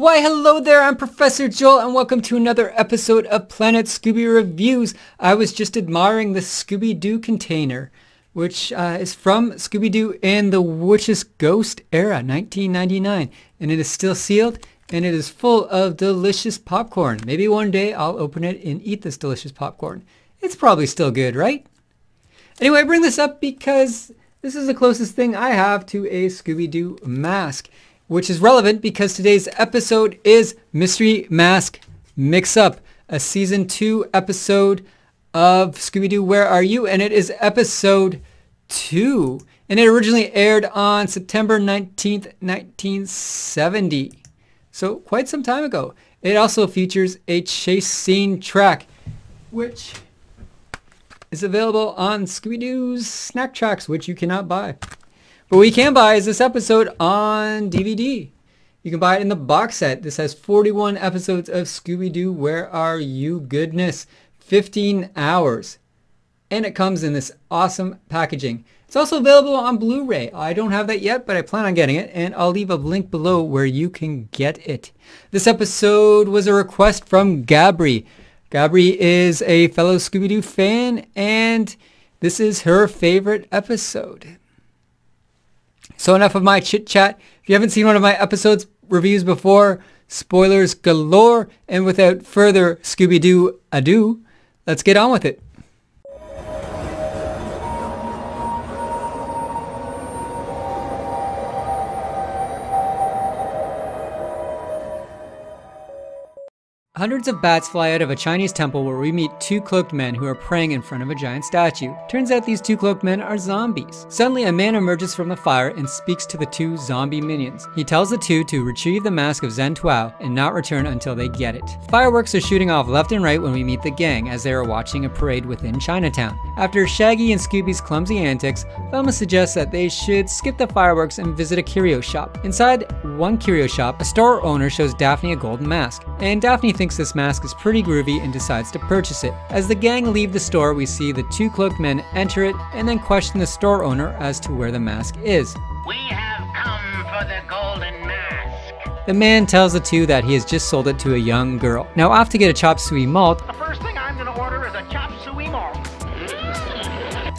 Why hello there, I'm Professor Joel and welcome to another episode of Planet Scooby Reviews. I was just admiring the Scooby-Doo container, which is from Scooby-Doo and the Witch's Ghost era, 1999. And it is still sealed and it is full of delicious popcorn. Maybe one day I'll open it and eat this delicious popcorn. It's probably still good, right? Anyway, I bring this up because this is the closest thing I have to a Scooby-Doo mask, which is relevant because today's episode is Mystery Mask Mix-Up, a Season 2 episode of Scooby-Doo Where Are You? And it is episode 2. And it originally aired on September 19th, 1970. So quite some time ago. It also features a chase scene track, which is available on Scooby-Doo's Snack Tracks, which you cannot buy. But what you can buy is this episode on DVD. You can buy it in the box set. This has 41 episodes of Scooby-Doo Where Are You goodness. 15 hours. And it comes in this awesome packaging. It's also available on Blu-ray. I don't have that yet, but I plan on getting it. And I'll leave a link below where you can get it. This episode was a request from Gabri. Gabri is a fellow Scooby-Doo fan, and this is her favorite episode. So enough of my chit chat. If you haven't seen one of my episodes reviews before, spoilers galore. And without further Scooby-Doo ado, let's get on with it. Hundreds of bats fly out of a Chinese temple where we meet two cloaked men who are praying in front of a giant statue. Turns out these two cloaked men are zombies. Suddenly a man emerges from the fire and speaks to the two zombie minions. He tells the two to retrieve the mask of Zen Tuo and not return until they get it. Fireworks are shooting off left and right when we meet the gang as they are watching a parade within Chinatown. After Shaggy and Scooby's clumsy antics, Velma suggests that they should skip the fireworks and visit a curio shop. Inside one curio shop, a store owner shows Daphne a golden mask, and Daphne thinks this mask is pretty groovy and decides to purchase it. As the gang leave the store, we see the two cloaked men enter it and then question the store owner as to where the mask is. We have come for the golden mask. The man tells the two that he has just sold it to a young girl. Now off to get a chop suey malt, The first thing I'm gonna order is a chop suey malt.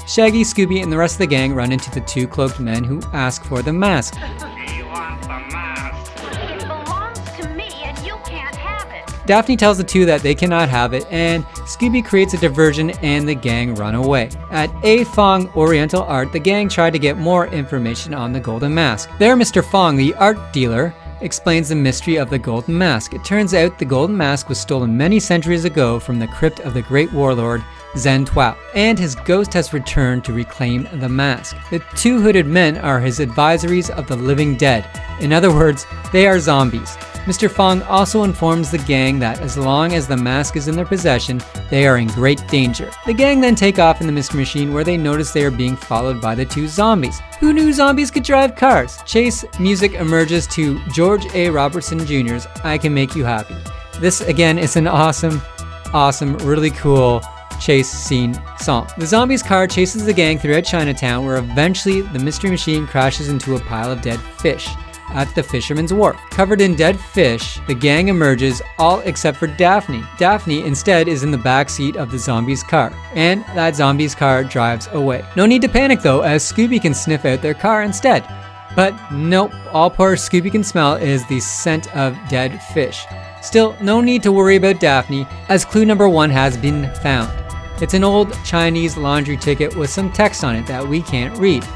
Shaggy, Scooby, and the rest of the gang run into the two cloaked men who ask for the mask. You want the mask? It belongs to me and you can't have it. Daphne tells the two that they cannot have it, and Scooby creates a diversion and the gang run away. At A Fong Oriental Art, the gang tried to get more information on the golden mask. There, Mr. Fong, the art dealer, explains the mystery of the golden mask. It turns out the golden mask was stolen many centuries ago from the crypt of the great warlord Zen Tuo, and his ghost has returned to reclaim the mask. The two hooded men are his advisories of the living dead. In other words, they are zombies. Mr. Fong also informs the gang that as long as the mask is in their possession, they are in great danger. The gang then take off in the mystery machine where they notice they are being followed by the two zombies. Who knew zombies could drive cars? Chase music emerges to George A. Robertson Jr.'s I Can Make You Happy. This again is an awesome, really cool chase scene song. The zombies' car chases the gang throughout Chinatown where eventually the mystery machine crashes into a pile of dead fish at the fisherman's wharf. Covered in dead fish, the gang emerges, all except for Daphne. Daphne instead is in the back seat of the zombie's car, and that zombie's car drives away. No need to panic though, as Scooby can sniff out their car instead. But nope, all poor Scooby can smell is the scent of dead fish. Still, no need to worry about Daphne, as clue number 1 has been found. It's an old Chinese laundry ticket with some text on it that we can't read.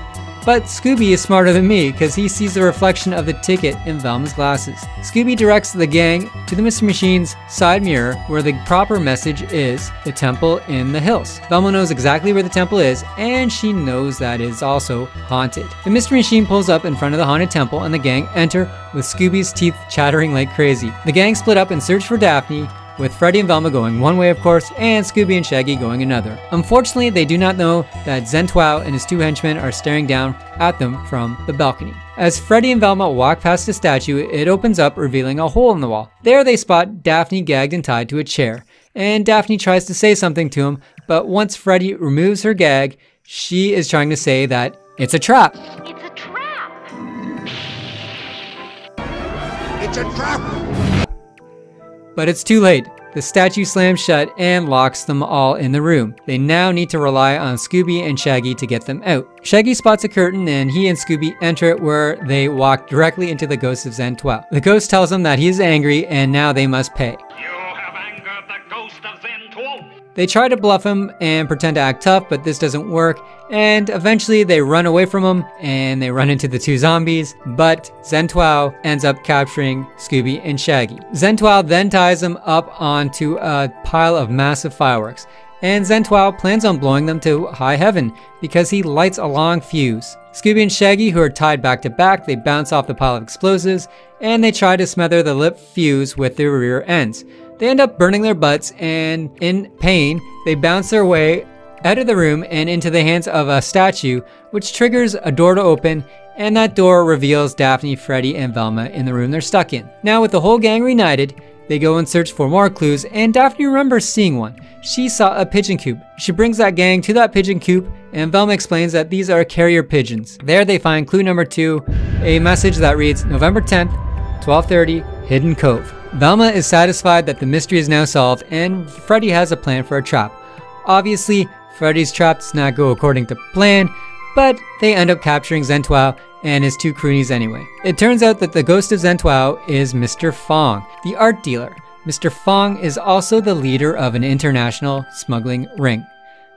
But Scooby is smarter than me because he sees the reflection of the ticket in Velma's glasses. Scooby directs the gang to the mystery machine's side mirror where the proper message is the temple in the hills. Velma knows exactly where the temple is and she knows that it is also haunted. The mystery machine pulls up in front of the haunted temple and the gang enter with Scooby's teeth chattering like crazy. The gang split up and search for Daphne, with Freddy and Velma going one way of course, and Scooby and Shaggy going another. Unfortunately, they do not know that Zen Tuo and his two henchmen are staring down at them from the balcony. As Freddy and Velma walk past the statue, it opens up, revealing a hole in the wall. There they spot Daphne gagged and tied to a chair, and Daphne tries to say something to him, but once Freddy removes her gag, she is trying to say that it's a trap. It's a trap. It's It's a trap! But it's too late. The statue slams shut and locks them all in the room. They now need to rely on Scooby and Shaggy to get them out. Shaggy spots a curtain and he and Scooby enter it, where they walk directly into the Ghost of Zen Tuo. The ghost tells them that he is angry and now they must pay. You have angered the Ghost of Zen Tuo. They try to bluff him and pretend to act tough, but this doesn't work, and eventually they run away from him and they run into the two zombies, but Zentuo ends up capturing Scooby and Shaggy. Zentuo then ties them up onto a pile of massive fireworks, and Zentuo plans on blowing them to high heaven because he lights a long fuse. Scooby and Shaggy, who are tied back to back, they bounce off the pile of explosives and they try to smother the lit fuse with their rear ends. They end up burning their butts, and in pain, they bounce their way out of the room and into the hands of a statue, which triggers a door to open, and that door reveals Daphne, Freddy, and Velma in the room they're stuck in. Now with the whole gang reunited, they go and search for more clues, and Daphne remembers seeing one. She saw a pigeon coop. She brings that gang to that pigeon coop, and Velma explains that these are carrier pigeons. There they find clue number 2, a message that reads, November 10th, 12:30, Hidden Cove. Velma is satisfied that the mystery is now solved, and Freddy has a plan for a trap. Obviously, Freddy's trap does not go according to plan, but they end up capturing Zentuo and his two croonies anyway. It turns out that the Ghost of Zentuo is Mr. Fong, the art dealer. Mr. Fong is also the leader of an international smuggling ring.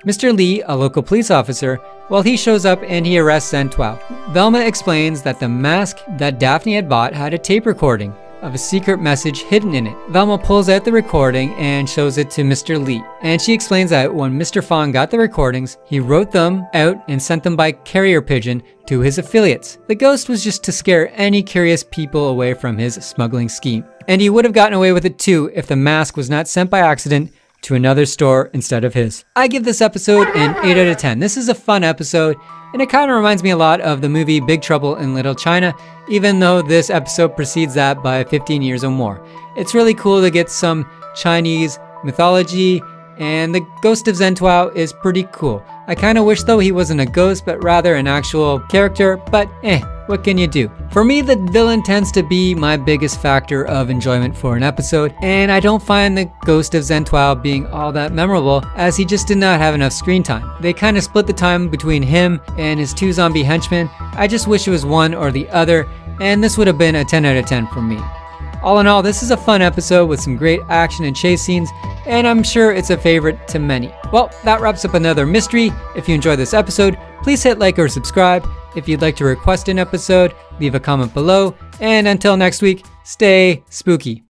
Mr. Lee, a local police officer, well, he shows up and he arrests Zentuo. Velma explains that the mask that Daphne had bought had a tape recording of a secret message hidden in it. Velma pulls out the recording and shows it to Mr. Lee. And she explains that when Mr. Fong got the recordings, he wrote them out and sent them by carrier pigeon to his affiliates. The ghost was just to scare any curious people away from his smuggling scheme. And he would have gotten away with it too if the mask was not sent by accident to another store instead of his. I give this episode an 8 out of 10. This is a fun episode, and it kind of reminds me a lot of the movie Big Trouble in Little China, even though this episode precedes that by 15 years or more. It's really cool to get some Chinese mythology, and the Ghost of Zentuo is pretty cool. I kind of wish though he wasn't a ghost, but rather an actual character, but what can you do? For me, the villain tends to be my biggest factor of enjoyment for an episode, and I don't find the Ghost of Zentuo being all that memorable, as he just did not have enough screen time. They kind of split the time between him and his two zombie henchmen. I just wish it was one or the other, and this would have been a 10 out of 10 for me. All in all, this is a fun episode with some great action and chase scenes, and I'm sure it's a favorite to many. Well, that wraps up another mystery. If you enjoyed this episode, please hit like or subscribe. If you'd like to request an episode, leave a comment below. And until next week, stay spooky.